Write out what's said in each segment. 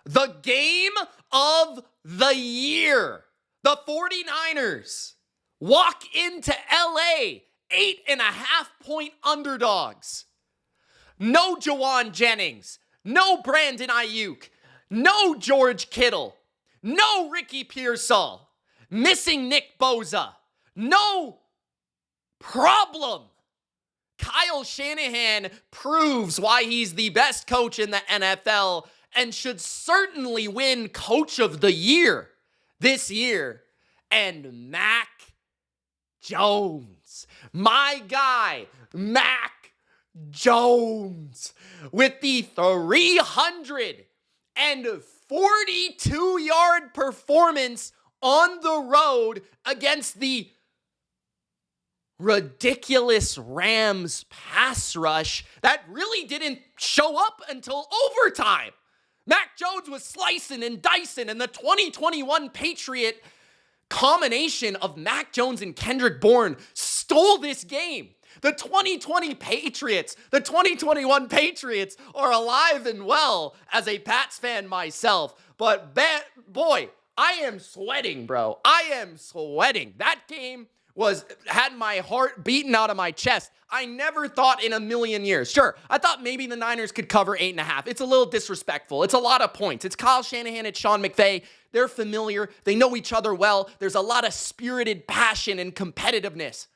the game of the year. The 49ers walk into LA 8.5-point underdogs. No Jawan Jennings, no Brandon Ayuk, no George Kittle, no Ricky Pearsall, missing Nick Bosa, no problem. Kyle Shanahan proves why he's the best coach in the NFL and should certainly win Coach of the Year this year. And Mac Jones, my guy, Mac Jones, with the 342-yard performance on the road against the ridiculous Rams pass rush that really didn't show up until overtime. Mac Jones was slicing and dicing, and the 2021 Patriot combination of Mac Jones and Kendrick Bourne stole this game. The 2020 Patriots, the 2021 Patriots are alive and well as a Pats fan myself. But boy, I am sweating, bro. I am sweating. That game had my heart beating out of my chest. I never thought in a million years. Sure, I thought maybe the Niners could cover 8.5. It's a little disrespectful. It's a lot of points. It's Kyle Shanahan, it's Sean McVay. They're familiar. They know each other well. There's a lot of spirited passion and competitiveness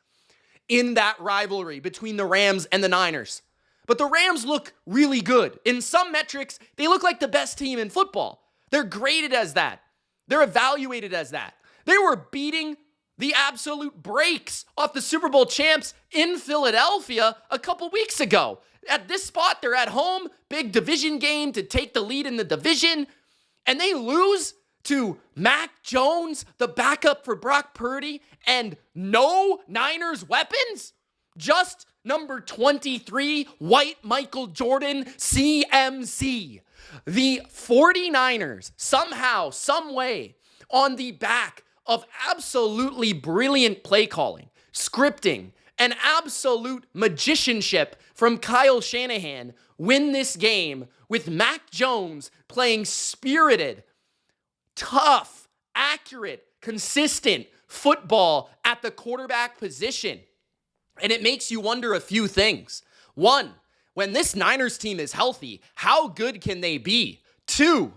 in that rivalry between the Rams and the Niners. But the Rams look really good. In some metrics, they look like the best team in football. They're graded as that. They're evaluated as that. They were beating the absolute brakes off the Super Bowl champs in Philadelphia a couple weeks ago. At this spot, they're at home, big division game to take the lead in the division, and they lose to Mac Jones, the backup for Brock Purdy, and no Niners weapons? Just number 23, white Michael Jordan, CMC. The 49ers, somehow, some way, on the back of absolutely brilliant play calling, scripting, and absolute magicianship from Kyle Shanahan, win this game with Mac Jones playing spirited, tough, accurate, consistent football at the quarterback position. And it makes you wonder a few things. One, when this Niners team is healthy, how good can they be? Two,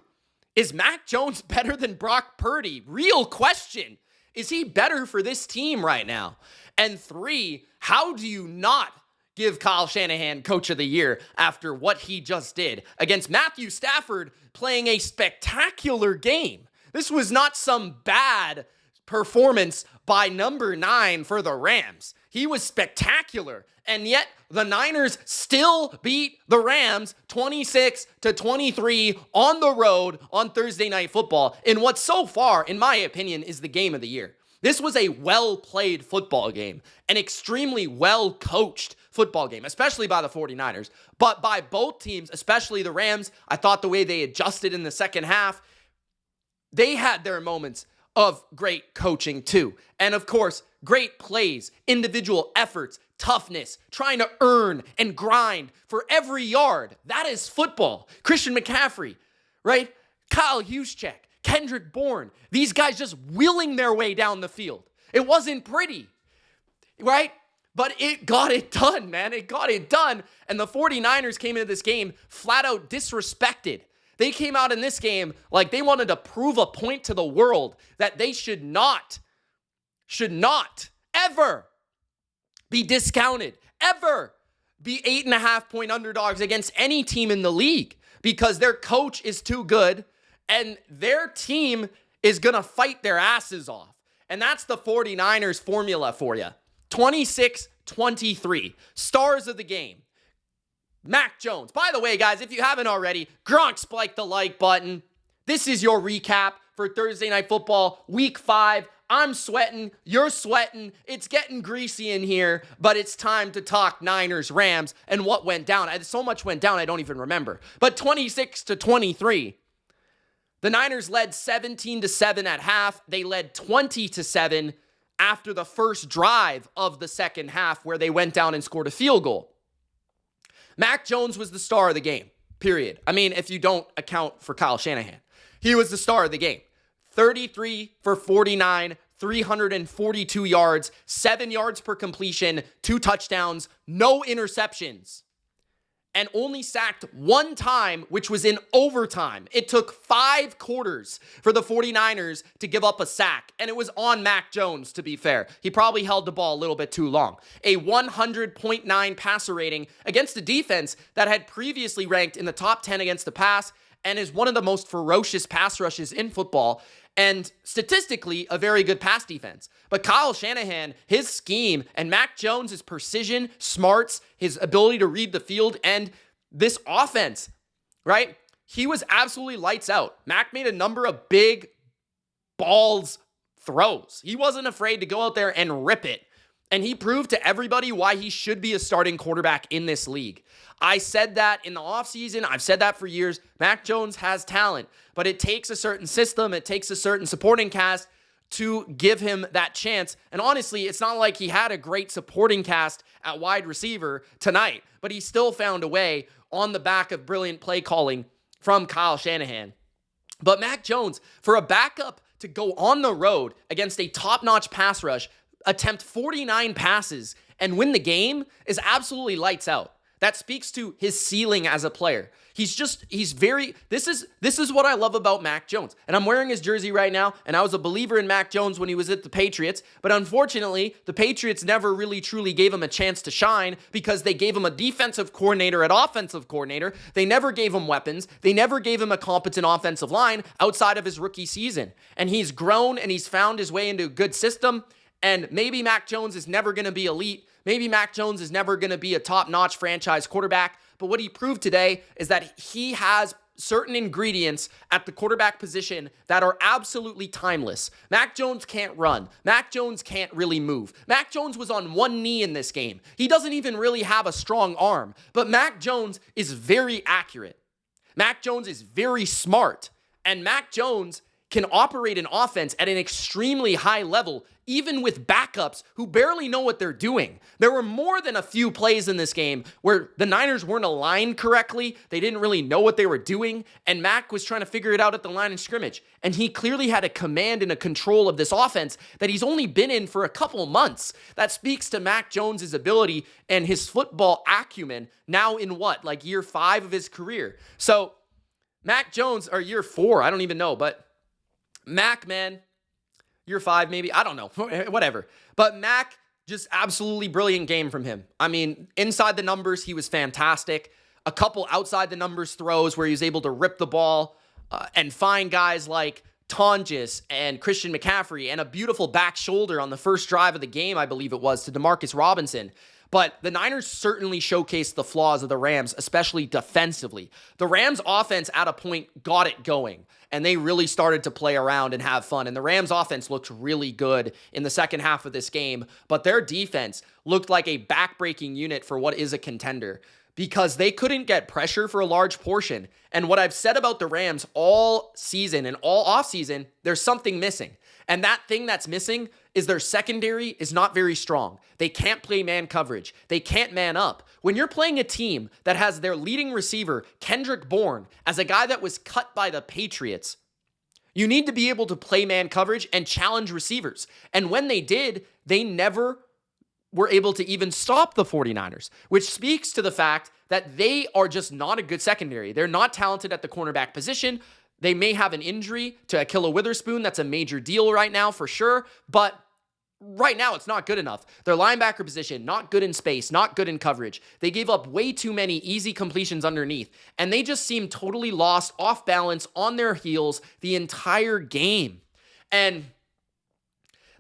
is Mac Jones better than Brock Purdy? Real question. Is he better for this team right now? And three, how do you not give Kyle Shanahan Coach of the Year after what he just did against Matthew Stafford playing a spectacular game? This was not some bad performance by number 9 for the Rams. He was spectacular. And yet the Niners still beat the Rams 26-23 on the road on Thursday Night Football in what so far, in my opinion, is the game of the year. This was a well-played football game, an extremely well-coached football game, especially by the 49ers, but by both teams, especially the Rams. I thought the way they adjusted in the second half, they had their moments of great coaching too. And of course, great plays, individual efforts, toughness, trying to earn and grind for every yard. That is football. Christian McCaffrey, right? Kyle Juszczyk, Kendrick Bourne, these guys just wheeling their way down the field. It wasn't pretty, right? But it got it done, man. It got it done. And the 49ers came into this game flat out disrespected. They came out in this game like they wanted to prove a point to the world that they should not ever be discounted, ever be 8.5-point underdogs against any team in the league because their coach is too good and their team is going to fight their asses off. And that's the 49ers formula for you. 26-23. Stars of the game. Mac Jones. By the way, guys, if you haven't already, Gronk spiked the like button. This is your recap for Thursday Night Football, Week 5. I'm sweating. You're sweating. It's getting greasy in here, but it's time to talk Niners, Rams, and what went down. So much went down, I don't even remember. But 26-23. The Niners led 17-7 at half. They led 20-7 after the first drive of the second half where they went down and scored a field goal. Mac Jones was the star of the game. period. I mean, if you don't account for Kyle Shanahan. He was the star of the game. 33 for 49, 342 yards, 7 yards per completion, 2 touchdowns, no interceptions, and only sacked 1 time, which was in overtime. It took 5 quarters for the 49ers to give up a sack, and it was on Mac Jones, to be fair. He probably held the ball a little bit too long. A 100.9 passer rating against a defense that had previously ranked in the top 10 against the pass and is one of the most ferocious pass rushes in football, and statistically, a very good pass defense. But Kyle Shanahan, his scheme, and Mac Jones, his precision, smarts, his ability to read the field, and this offense, right? He was absolutely lights out. Mac made a number of big balls throws. He wasn't afraid to go out there and rip it. And he proved to everybody why he should be a starting quarterback in this league. I said that in the offseason. I've said that for years. Mac Jones has talent, but it takes a certain system. It takes a certain supporting cast to give him that chance. And honestly, it's not like he had a great supporting cast at wide receiver tonight, but he still found a way on the back of brilliant play calling from Kyle Shanahan. But Mac Jones, for a backup to go on the road against a top-notch pass rush, attempt 49 passes, and win the game is absolutely lights out. That speaks to his ceiling as a player. This is what I love about Mac Jones. And I'm wearing his jersey right now, and I was a believer in Mac Jones when he was at the Patriots, but unfortunately, the Patriots never really truly gave him a chance to shine because they gave him a defensive coordinator at offensive coordinator. They never gave him weapons. They never gave him a competent offensive line outside of his rookie season. And he's grown and he's found his way into a good system. And maybe Mac Jones is never going to be elite. Maybe Mac Jones is never going to be a top-notch franchise quarterback. But what he proved today is that he has certain ingredients at the quarterback position that are absolutely timeless. Mac Jones can't run. Mac Jones can't really move. Mac Jones was on one knee in this game. He doesn't even really have a strong arm. But Mac Jones is very accurate. Mac Jones is very smart. And Mac Jones can operate an offense at an extremely high level, even with backups who barely know what they're doing. There were more than a few plays in this game where the Niners weren't aligned correctly. They didn't really know what they were doing, and Mac was trying to figure it out at the line of scrimmage. And he clearly had a command and a control of this offense that he's only been in for a couple months. That speaks to Mac Jones' ability and his football acumen now in like year 5 of his career. So Mac Jones, or year 4, I don't even know, but Mac, man, year 5 maybe, I don't know, whatever. But Mac, just absolutely brilliant game from him. I mean, inside the numbers, he was fantastic. A couple outside the numbers throws where he was able to rip the ball and find guys like Tonjes and Christian McCaffrey, and a beautiful back shoulder on the first drive of the game, I believe it was, to Demarcus Robinson. But the Niners certainly showcased the flaws of the Rams, especially defensively. The Rams offense at a point got it going, and they really started to play around and have fun. And the Rams offense looked really good in the second half of this game, but their defense looked like a backbreaking unit for what is a contender, because they couldn't get pressure for a large portion. And what I've said about the Rams all season and all offseason, there's something missing. And that thing that's missing is their secondary is not very strong. They can't play man coverage. They can't man up. When you're playing a team that has their leading receiver, Kendrick Bourne, as a guy that was cut by the Patriots, you need to be able to play man coverage and challenge receivers. And when they did, they never were able to even stop the 49ers, which speaks to the fact that they are just not a good secondary. They're not talented at the cornerback position. They may have an injury to Ahkello Witherspoon. That's a major deal right now for sure. But right now, it's not good enough. Their linebacker position, not good in space, not good in coverage. They gave up way too many easy completions underneath. And they just seemed totally lost, off balance, on their heels the entire game. And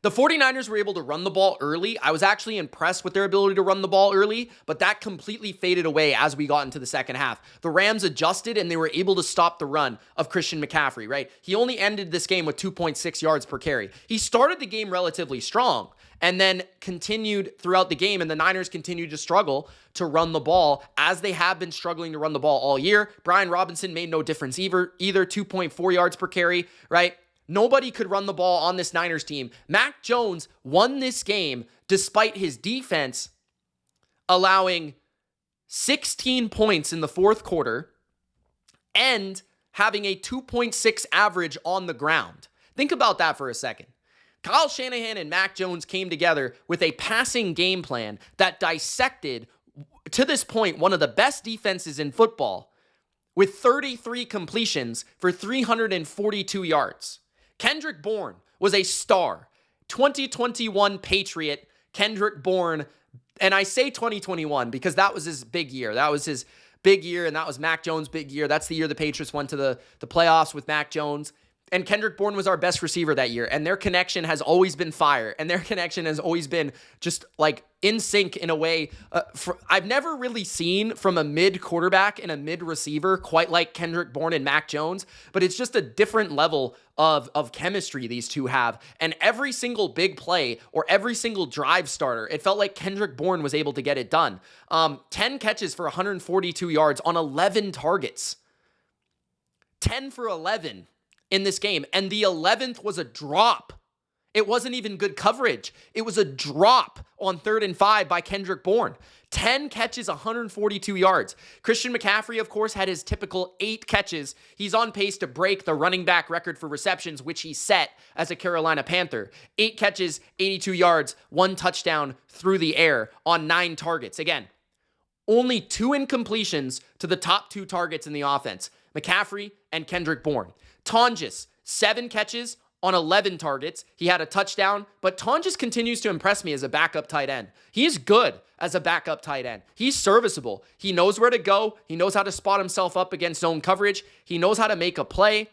the 49ers were able to run the ball early. I was actually impressed with their ability to run the ball early, but that completely faded away as we got into the second half. The Rams adjusted, and they were able to stop the run of Christian McCaffrey, right? He only ended this game with 2.6 yards per carry. He started the game relatively strong and then continued throughout the game, and the Niners continued to struggle to run the ball as they have been struggling to run the ball all year. Brian Robinson made no difference either 2.4 yards per carry, right? Nobody could run the ball on this Niners team. Mac Jones won this game despite his defense allowing 16 points in the fourth quarter and having a 2.6 average on the ground. Think about that for a second. Kyle Shanahan and Mac Jones came together with a passing game plan that dissected, to this point, one of the best defenses in football with 33 completions for 342 yards. Kendrick Bourne was a star. 2021 Patriot, Kendrick Bourne. And I say 2021 because that was his big year. That was his big year, and that was Mac Jones' big year. That's the year the Patriots went to the playoffs with Mac Jones. And Kendrick Bourne was our best receiver that year. And their connection has always been fire. And their connection has always been just like in sync in a way. I've never really seen from a mid quarterback and a mid receiver quite like Kendrick Bourne and Mac Jones. But it's just a different level of chemistry these two have. And every single big play or every single drive starter, it felt like Kendrick Bourne was able to get it done. 10 catches for 142 yards on 11 targets. 10 for 11. In this game, and the 11th was a drop. It wasn't even good coverage. It was a drop on 3rd and 5 by Kendrick Bourne. 10 catches, 142 yards. Christian McCaffrey, of course, had his typical 8 catches. He's on pace to break the running back record for receptions, which he set as a Carolina Panther. 8 catches, 82 yards, 1 touchdown through the air on 9 targets. Again, only 2 incompletions to the top 2 targets in the offense, McCaffrey and Kendrick Bourne. Tonjes, 7 catches on 11 targets. He had a touchdown, but Tonjes continues to impress me as a backup tight end. He's good as a backup tight end. He's serviceable. He knows where to go. He knows how to spot himself up against zone coverage. He knows how to make a play.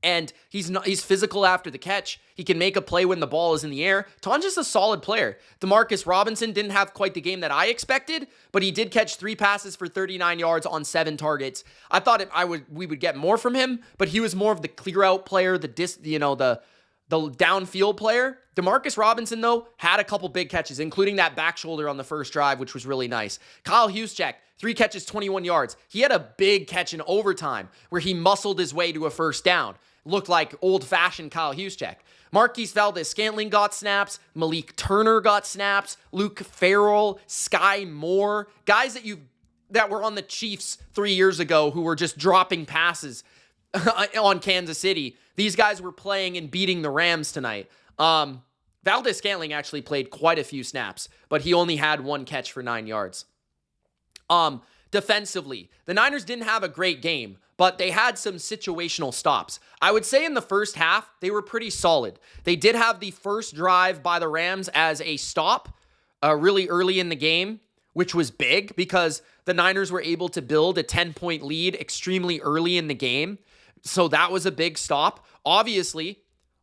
And he's physical after the catch. He can make a play when the ball is in the air. Tonjes is a solid player. Demarcus Robinson didn't have quite the game that I expected, but he did catch 3 passes for 39 yards on 7 targets. I thought we would get more from him, but he was more of the clear out player, the downfield player. Demarcus Robinson, though, had a couple big catches, including that back shoulder on the first drive, which was really nice. Kyle Juszczyk, 3 catches, 21 yards. He had a big catch in overtime where he muscled his way to a first down. Looked like old-fashioned Kyle Juszczyk. Marquise Valdes-Scantling got snaps. Malik Turner got snaps. Luke Farrell, Sky Moore, guys that were on the Chiefs 3 years ago who were just dropping passes on Kansas City. These guys were playing and beating the Rams tonight. Valdes-Scantling actually played quite a few snaps, but he only had 1 catch for 9 yards. Defensively, the Niners didn't have a great game, but they had some situational stops. I would say in the first half, they were pretty solid. They did have the first drive by the Rams as a stop really early in the game, which was big because the Niners were able to build a 10-point lead extremely early in the game. So that was a big stop. Obviously,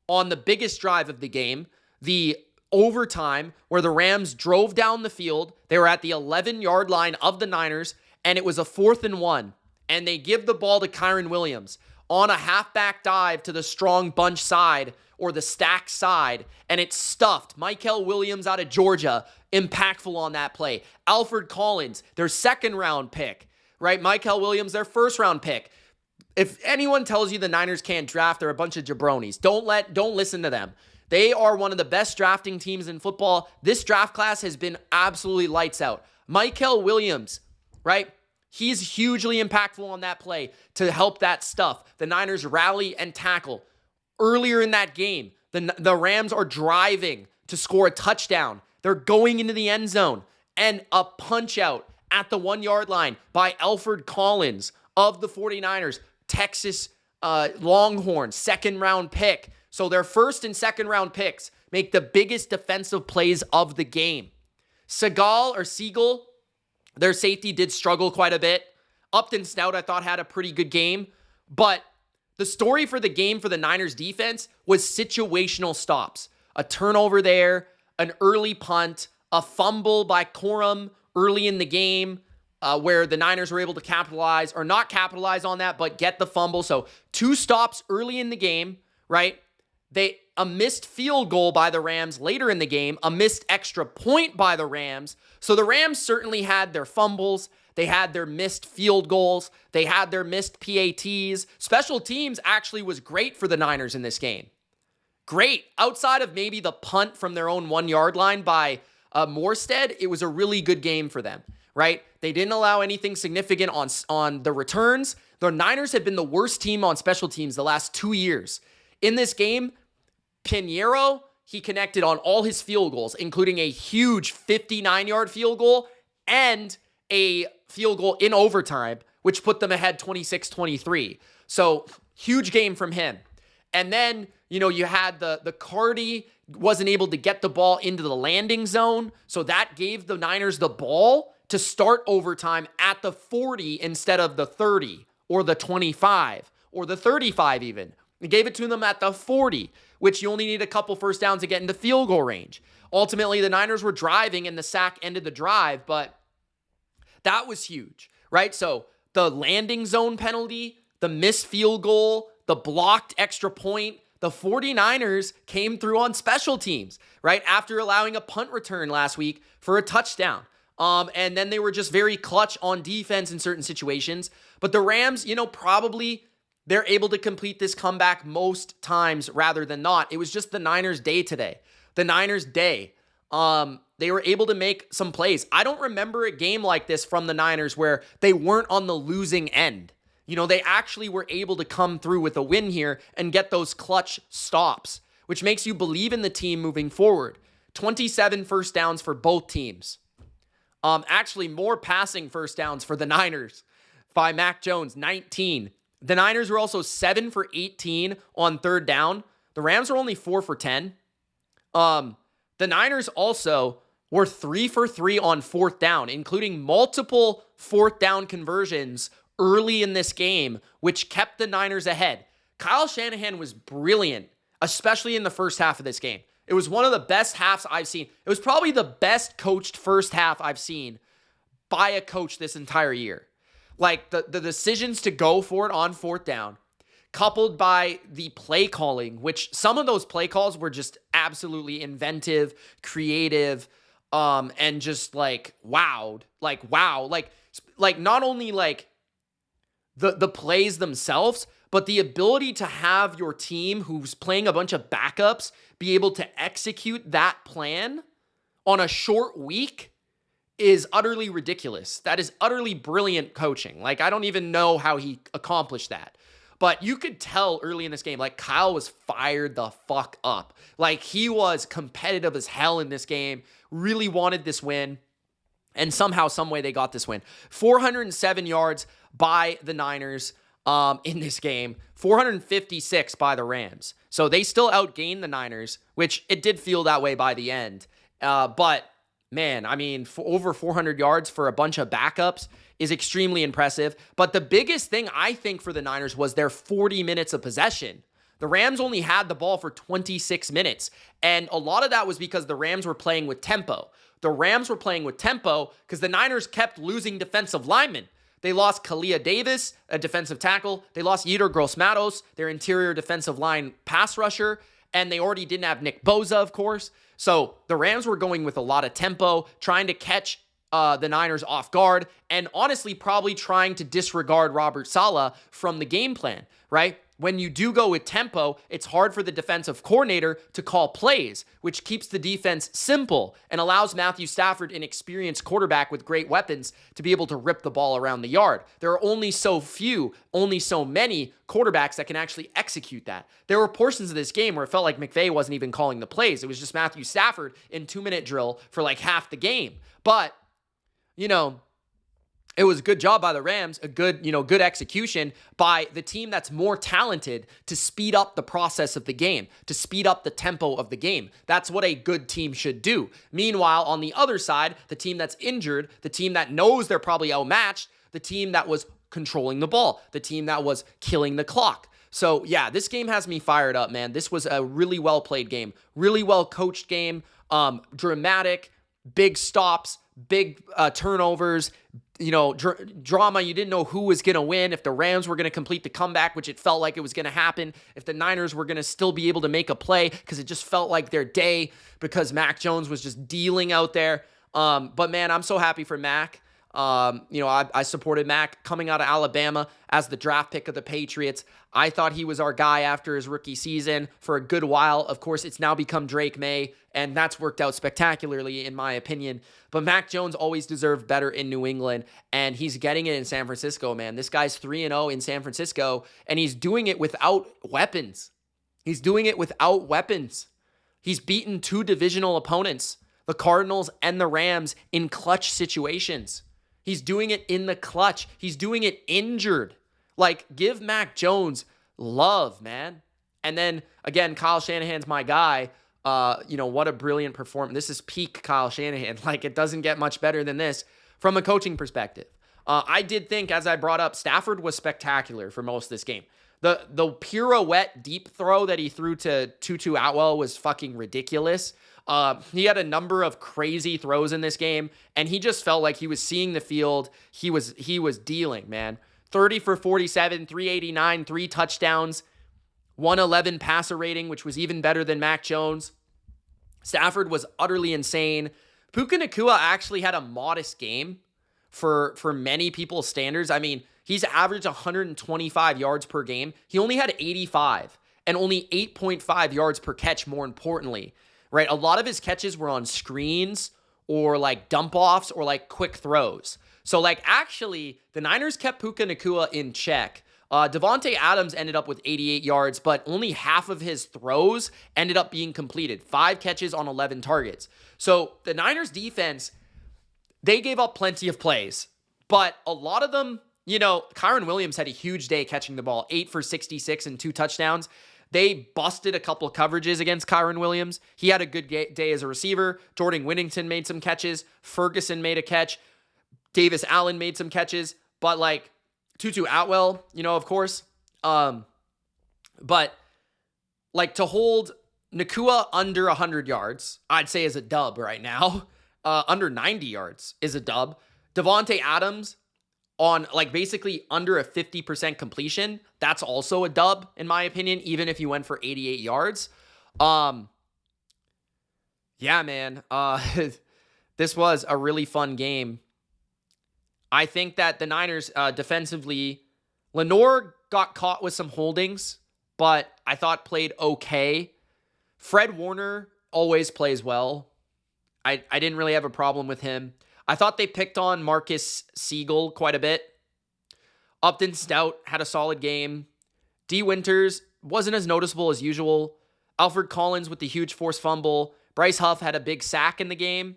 on the biggest drive of the game, the overtime where the Rams drove down the field, they were at the 11-yard line of the Niners, and it was a 4th and 1. And they give the ball to Kyren Williams on a halfback dive to the strong bunch side or the stack side, and it's stuffed. Mykel Williams out of Georgia, impactful on that play. Alfred Collins, their 2nd-round pick, right? Mykel Williams, their 1st-round pick. If anyone tells you the Niners can't draft, they're a bunch of jabronis. Don't listen to them. They are one of the best drafting teams in football. This draft class has been absolutely lights out. Mykel Williams, right? He's hugely impactful on that play to help that stuff. The Niners rally and tackle. Earlier in that game, the Rams are driving to score a touchdown. They're going into the end zone. And a punch out at the 1-yard line by Alfred Collins of the 49ers. Texas Longhorn, 2nd-round pick. So their 1st and 2nd-round picks make the biggest defensive plays of the game. Siegel, their safety did struggle quite a bit. Upton Stout, I thought, had a pretty good game. But the story for the game for the Niners defense was situational stops. A turnover there, an early punt, a fumble by Corum early in the game where the Niners were able to capitalize, or not capitalize on that, but get the fumble. So 2 stops early in the game, right? A missed field goal by the Rams later in the game, a missed extra point by the Rams. So the Rams certainly had their fumbles. They had their missed field goals. They had their missed PATs. Special teams actually was great for the Niners in this game. Great. Outside of maybe the punt from their own 1-yard line by Morstead, it was a really good game for them, right? They didn't allow anything significant on the returns. The Niners have been the worst team on special teams the last 2 years. In this game, Pinheiro, he connected on all his field goals, including a huge 59-yard field goal and a field goal in overtime, which put them ahead 26-23. So, huge game from him. And then, you had the Cardi wasn't able to get the ball into the landing zone, so that gave the Niners the ball to start overtime at the 40 instead of the 30 or the 25 or the 35 even. It gave it to them at the 40, which you only need a couple first downs to get into field goal range. Ultimately, the Niners were driving and the sack ended the drive, but that was huge, right? So the landing zone penalty, the missed field goal, the blocked extra point, the 49ers came through on special teams, right? After allowing a punt return last week for a touchdown. And then they were just very clutch on defense in certain situations. But the Rams, probably they're able to complete this comeback most times rather than not. It was just the Niners' day today. The Niners' day. They were able to make some plays. I don't remember a game like this from the Niners where they weren't on the losing end. They actually were able to come through with a win here and get those clutch stops, which makes you believe in the team moving forward. 27 first downs for both teams. Actually, more passing first downs for the Niners by Mac Jones, 19. The Niners were also 7 for 18 on third down. The Rams were only 4 for 10. The Niners also were 3 for 3 on fourth down, including multiple fourth down conversions early in this game, which kept the Niners ahead. Kyle Shanahan was brilliant, especially in the first half of this game. It was one of the best halves I've seen. It was probably the best coached first half I've seen by a coach this entire year. Like the decisions to go for it on fourth down, coupled by the play calling, which some of those play calls were just absolutely inventive, creative, and just wowed. Wow. Like not only the plays themselves, but the ability to have your team who's playing a bunch of backups be able to execute that plan on a short week is utterly ridiculous. That is utterly brilliant coaching. I don't even know how he accomplished that. But you could tell early in this game, Kyle was fired the fuck up. He was competitive as hell in this game, really wanted this win. And somehow, some way they got this win. 407 yards by the Niners in this game. 456 by the Rams. So they still outgained the Niners, which it did feel that way by the end. But, man, for over 400 yards for a bunch of backups is extremely impressive. But the biggest thing, I think, for the Niners was their 40 minutes of possession. The Rams only had the ball for 26 minutes. And a lot of that was because the Rams were playing with tempo. The Rams were playing with tempo because the Niners kept losing defensive linemen. They lost Kalia Davis, a defensive tackle. They lost Yetur Gross-Matos, their interior defensive line pass rusher. And they already didn't have Nick Bosa, of course. So the Rams were going with a lot of tempo, trying to catch the Niners off guard, and honestly probably trying to disregard Robert Saleh from the game plan, right? When you do go with tempo, it's hard for the defensive coordinator to call plays, which keeps the defense simple and allows Matthew Stafford, an experienced quarterback with great weapons, to be able to rip the ball around the yard. There are only so many quarterbacks that can actually execute that. There were portions of this game where it felt like McVay wasn't even calling the plays. It was just Matthew Stafford in 2-minute drill for half the game. But, it was a good job by the Rams, a good execution by the team that's more talented to speed up the process of the game, to speed up the tempo of the game. That's what a good team should do. Meanwhile, on the other side, the team that's injured, the team that knows they're probably outmatched, the team that was controlling the ball, the team that was killing the clock. So, yeah, this game has me fired up, man. This was a really well-played game, really well-coached game, dramatic, big stops, big turnovers, drama. You didn't know who was going to win, if the Rams were going to complete the comeback, which it felt like it was going to happen, if the Niners were going to still be able to make a play, because it just felt like their day, because Mac Jones was just dealing out there. But man, I'm so happy for Mac. I supported Mac coming out of Alabama as the draft pick of the Patriots. I thought he was our guy after his rookie season for a good while. Of course, it's now become Drake May, and that's worked out spectacularly in my opinion. But Mac Jones always deserved better in New England, and he's getting it in San Francisco, man. This guy's 3-0 in San Francisco, and he's doing it without weapons. He's doing it without weapons. He's beaten 2 divisional opponents, the Cardinals and the Rams, in clutch situations. He's doing it in the clutch. He's doing it injured. Like, give Mac Jones love, man. And then, again, Kyle Shanahan's my guy. What a brilliant performance. This is peak Kyle Shanahan. Like, it doesn't get much better than this from a coaching perspective. I did think, as I brought up, Stafford was spectacular for most of this game. The pirouette deep throw that he threw to Tutu Atwell was fucking ridiculous. He had a number of crazy throws in this game, and he just felt like he was seeing the field. He was dealing, man. 30 for 47, 389, 3 touchdowns, 111 passer rating, which was even better than Mac Jones. Stafford was utterly insane. Puka Nacua actually had a modest game for many people's standards. I mean, he's averaged 125 yards per game. He only had 85 and only 8.5 yards per catch, more importantly. Right? A lot of his catches were on screens or like dump offs or like quick throws. So like actually the Niners kept Puka Nacua in check. Devontae Adams ended up with 88 yards, but only half of his throws ended up being completed. 5 catches on 11 targets. So the Niners defense, they gave up plenty of plays, but a lot of them, Kyren Williams had a huge day catching the ball, 8 for 66 and 2 touchdowns. They busted a couple of coverages against Kyren Williams. He had a good day as a receiver. Jordan Whittington made some catches. Ferguson made a catch. Davis Allen made some catches. But like Tutu Atwell, of course. But like to hold Nacua under 100 yards, I'd say is a dub right now. Under 90 yards is a dub. Devontae Adams on like basically under a 50% completion, that's also a dub in my opinion, even if you went for 88 yards. Yeah, man. This was a really fun game. I think that the Niners defensively, Lenore got caught with some holdings, but I thought played okay. Fred Warner always plays well. I didn't really have a problem with him. I thought they picked on Marcus Siegel quite a bit. Upton Stout had a solid game. D. Winters wasn't as noticeable as usual. Alfred Collins with the huge forced fumble. Bryce Huff had a big sack in the game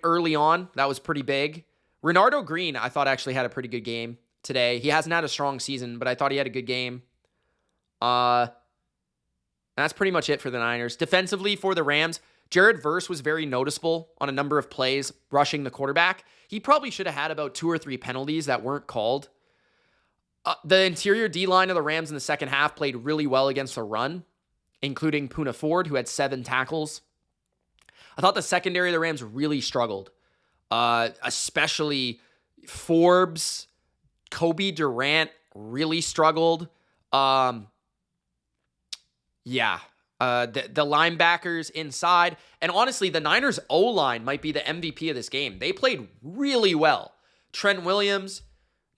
early on. That was pretty big. Renardo Green, I thought actually had a pretty good game today. He hasn't had a strong season, but I thought he had a good game. That's pretty much it for the Niners. Defensively for the Rams, Jared Verse was very noticeable on a number of plays rushing the quarterback. He probably should have had about 2 or 3 penalties that weren't called. The interior D-line of the Rams in the second half played really well against the run, including Poona Ford, who had 7 tackles. I thought the secondary of the Rams really struggled, especially Forbes. Kobe Durant really struggled. The linebackers inside. And honestly, the Niners O-line might be the MVP of this game. They played really well. Trent Williams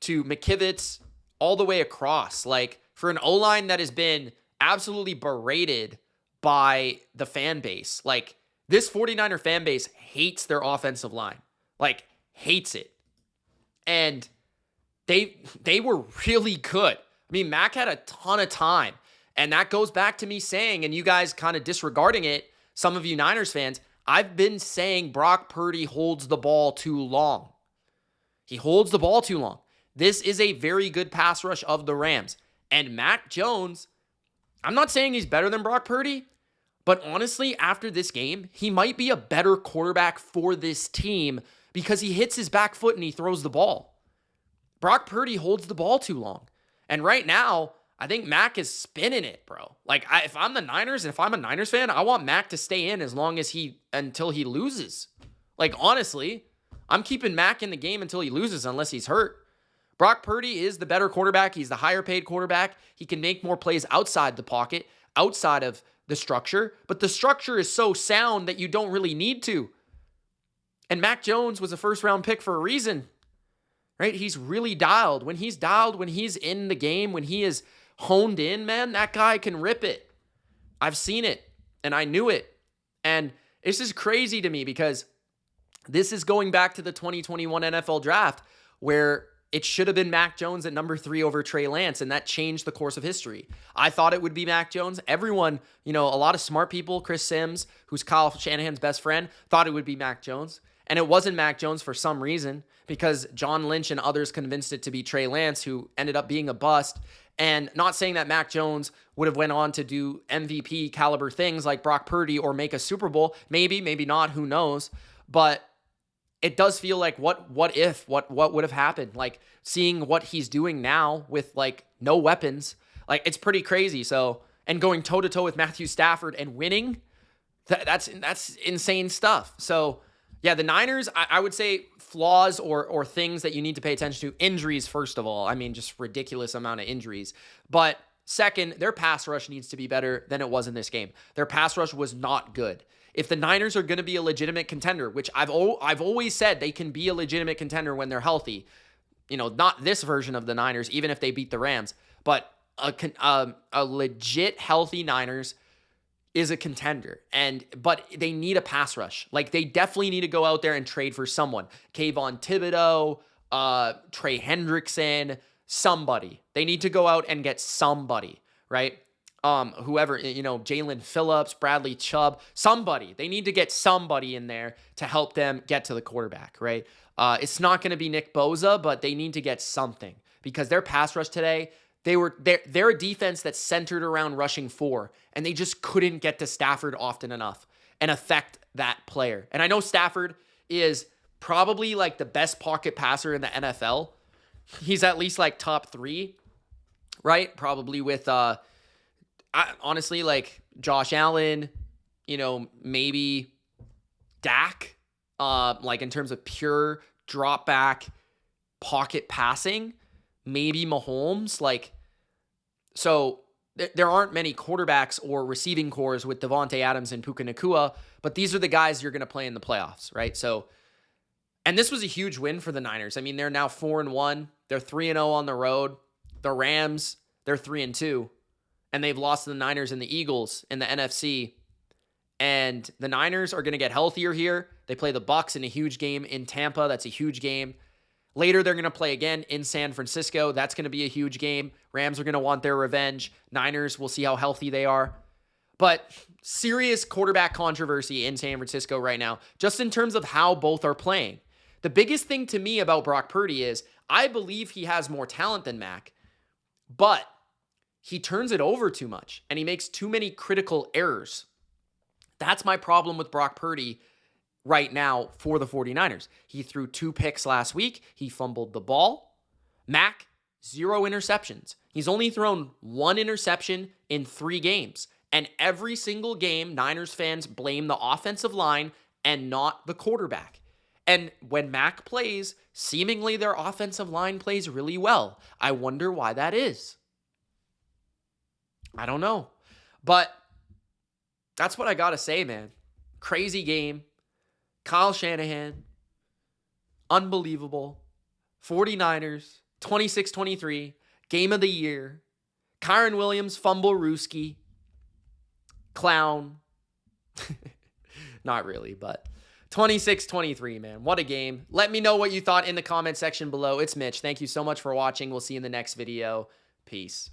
to McKivitz all the way across. Like, for an O-line that has been absolutely berated by the fan base. Like, this 49er fan base hates their offensive line. Like, hates it. And they were really good. I mean, Mac had a ton of time. And that goes back to me saying, and you guys kind of disregarding it, some of you Niners fans, I've been saying Brock Purdy holds the ball too long. He holds the ball too long. This is a very good pass rush of the Rams. And Mac Jones, I'm not saying he's better than Brock Purdy, but honestly, after this game, he might be a better quarterback for this team because he hits his back foot and he throws the ball. Brock Purdy holds the ball too long. And right now, I think Mac is spinning it, bro. Like, if I'm the Niners and if I'm a Niners fan, I want Mac to stay in until he loses. Like, honestly, I'm keeping Mac in the game until he loses unless he's hurt. Brock Purdy is the better quarterback. He's the higher paid quarterback. He can make more plays outside the pocket, outside of the structure. But the structure is so sound that you don't really need to. And Mac Jones was a first-round pick for a reason, right? He's really dialed. When he's dialed, when he's in the game, when he is honed in, man, that guy can rip it. I've seen it, and I knew it. And this is crazy to me because this is going back to the 2021 NFL draft where it should have been Mac Jones at number 3 over Trey Lance, and that changed the course of history. I thought it would be Mac Jones. Everyone, a lot of smart people, Chris Sims, who's Kyle Shanahan's best friend, thought it would be Mac Jones. And it wasn't Mac Jones for some reason because John Lynch and others convinced it to be Trey Lance, who ended up being a bust. And not saying that Mac Jones would have went on to do MVP caliber things like Brock Purdy or make a Super Bowl. Maybe, maybe not, who knows. But it does feel like what would have happened? Like seeing what he's doing now with like no weapons, like it's pretty crazy. So, and going toe to toe with Matthew Stafford and winning, that's insane stuff. So yeah, the Niners, I would say flaws or things that you need to pay attention to. Injuries, first of all. I mean, just ridiculous amount of injuries. But second, their pass rush needs to be better than it was in this game. Their pass rush was not good. If the Niners are going to be a legitimate contender, which I've always said they can be a legitimate contender when they're healthy, not this version of the Niners, even if they beat the Rams, but a legit healthy Niners is a contender. But they need a pass rush. Like they definitely need to go out there and trade for someone. Kayvon Thibodeau, Trey Hendrickson, somebody. They need to go out and get somebody, right? Whoever, Jalen Phillips, Bradley Chubb, somebody. They need to get somebody in there to help them get to the quarterback, right? It's not going to be Nick Bosa, but they need to get something because their pass rush today, they're a defense that's centered around rushing 4, and they just couldn't get to Stafford often enough and affect that player. And I know Stafford is probably like the best pocket passer in the NFL. He's at least like top 3, right? Probably with, honestly, like Josh Allen, maybe Dak, like in terms of pure drop back pocket passing, maybe Mahomes. Like, so there aren't many quarterbacks or receiving cores with Devontae Adams and Puka Nacua, but these are the guys you're going to play in the playoffs, right? So, and this was a huge win for the Niners. I mean, they're now 4-1. They're 3-0 on the road. The Rams, they're 3-2. And they've lost to the Niners and the Eagles in the NFC. And the Niners are going to get healthier here. They play the Bucs in a huge game in Tampa. That's a huge game. Later, they're going to play again in San Francisco. That's going to be a huge game. Rams are going to want their revenge. Niners, we'll see how healthy they are. But serious quarterback controversy in San Francisco right now, just in terms of how both are playing. The biggest thing to me about Brock Purdy is I believe he has more talent than Mac, but he turns it over too much, and he makes too many critical errors. That's my problem with Brock Purdy right now for the 49ers. He threw 2 picks last week. He fumbled the ball. Mac, 0 interceptions. He's only thrown 1 interception in 3 games. And every single game, Niners fans blame the offensive line and not the quarterback. And when Mac plays, seemingly their offensive line plays really well. I wonder why that is. I don't know. But that's what I got to say, man. Crazy game. Kyle Shanahan. Unbelievable. 49ers. 26-23. Game of the year. Kyron Williams, fumble Rooski. Clown. Not really, but 26-23, man. What a game. Let me know what you thought in the comment section below. It's Mitch. Thank you so much for watching. We'll see you in the next video. Peace.